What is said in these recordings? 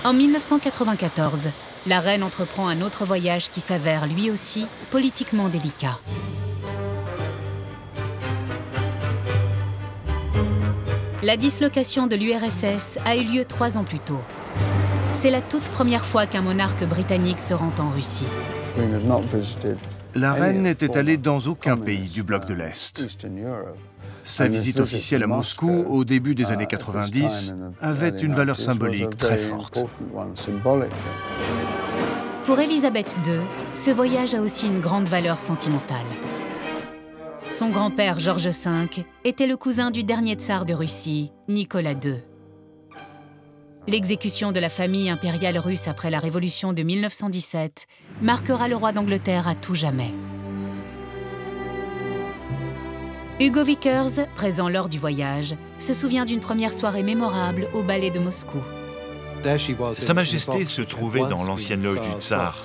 En 1994, la reine entreprend un autre voyage qui s'avère lui aussi politiquement délicat. La dislocation de l'URSS a eu lieu 3 ans plus tôt. C'est la toute première fois qu'un monarque britannique se rend en Russie. La reine n'était allée dans aucun pays du bloc de l'Est. Sa visite officielle à Moscou, au début des années 90, avait une valeur symbolique très forte. Pour Élisabeth II, ce voyage a aussi une grande valeur sentimentale. Son grand-père, Georges V, était le cousin du dernier tsar de Russie, Nicolas II. L'exécution de la famille impériale russe après la Révolution de 1917 marquera le roi d'Angleterre à tout jamais. Hugo Vickers, présent lors du voyage, se souvient d'une première soirée mémorable au ballet de Moscou. Sa Majesté se trouvait dans l'ancienne loge du tsar,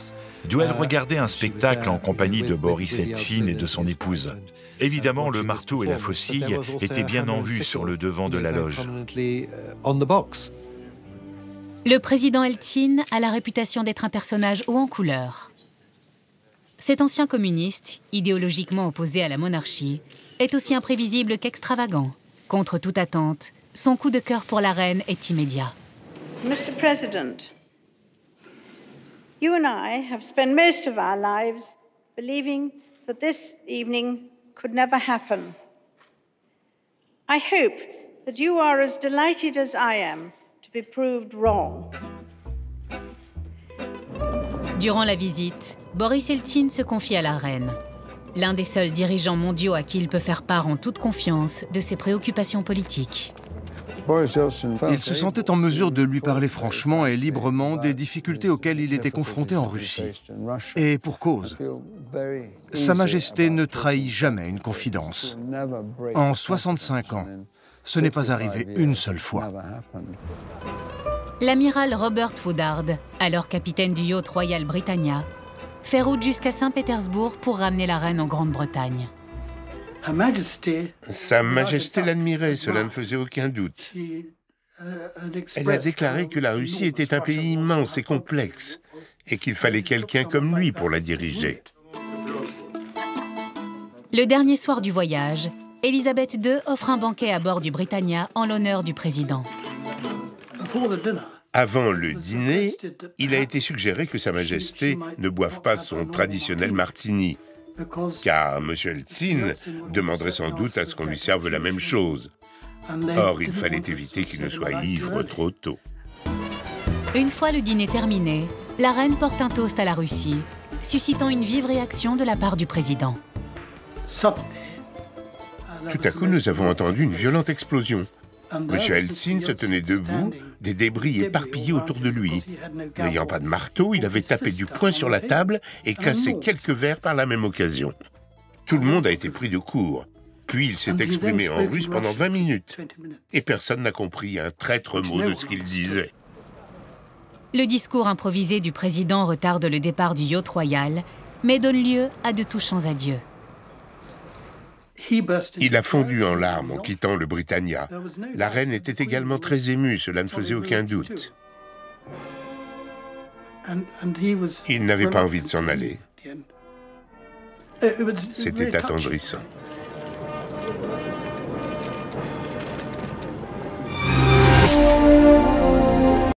d'où elle regardait un spectacle en compagnie de Boris Eltsine et de son épouse. Évidemment, le marteau et la faucille étaient bien en vue sur le devant de la loge. Le président Eltsine a la réputation d'être un personnage haut en couleur. Cet ancien communiste, idéologiquement opposé à la monarchie, est aussi imprévisible qu'extravagant. Contre toute attente, son coup de cœur pour la reine est immédiat. Mr. President, you and I have spent most of our lives believing that this evening could never happen. I hope that you are as delighted as I am to be proved wrong. Durant la visite, Boris Eltsine se confie à la reine, l'un des seuls dirigeants mondiaux à qui il peut faire part en toute confiance de ses préoccupations politiques. Il se sentait en mesure de lui parler franchement et librement des difficultés auxquelles il était confronté en Russie. Et pour cause, Sa Majesté ne trahit jamais une confidence. En 65 ans, ce n'est pas arrivé une seule fois. L'amiral Robert Woodard, alors capitaine du yacht Royal Britannia, fait route jusqu'à Saint-Pétersbourg pour ramener la reine en Grande-Bretagne. Sa Majesté l'admirait, cela ne faisait aucun doute. Elle a déclaré que la Russie était un pays immense et complexe, et qu'il fallait quelqu'un comme lui pour la diriger. Le dernier soir du voyage, Élisabeth II offre un banquet à bord du Britannia en l'honneur du président. Avant le dîner, il a été suggéré que Sa Majesté ne boive pas son traditionnel martini, car M. Eltsine demanderait sans doute à ce qu'on lui serve la même chose. Or, il fallait éviter qu'il ne soit ivre trop tôt. Une fois le dîner terminé, la reine porte un toast à la Russie, suscitant une vive réaction de la part du président. Tout à coup, nous avons entendu une violente explosion. M. Eltsine se tenait debout, des débris éparpillés autour de lui. N'ayant pas de marteau, il avait tapé du poing sur la table et cassé quelques verres par la même occasion. Tout le monde a été pris de court. Puis il s'est exprimé en russe pendant 20 minutes. Et personne n'a compris un traître mot de ce qu'il disait. Le discours improvisé du président retarde le départ du yacht royal, mais donne lieu à de touchants adieux. Il a fondu en larmes en quittant le Britannia. La reine était également très émue, cela ne faisait aucun doute. Il n'avait pas envie de s'en aller. C'était attendrissant.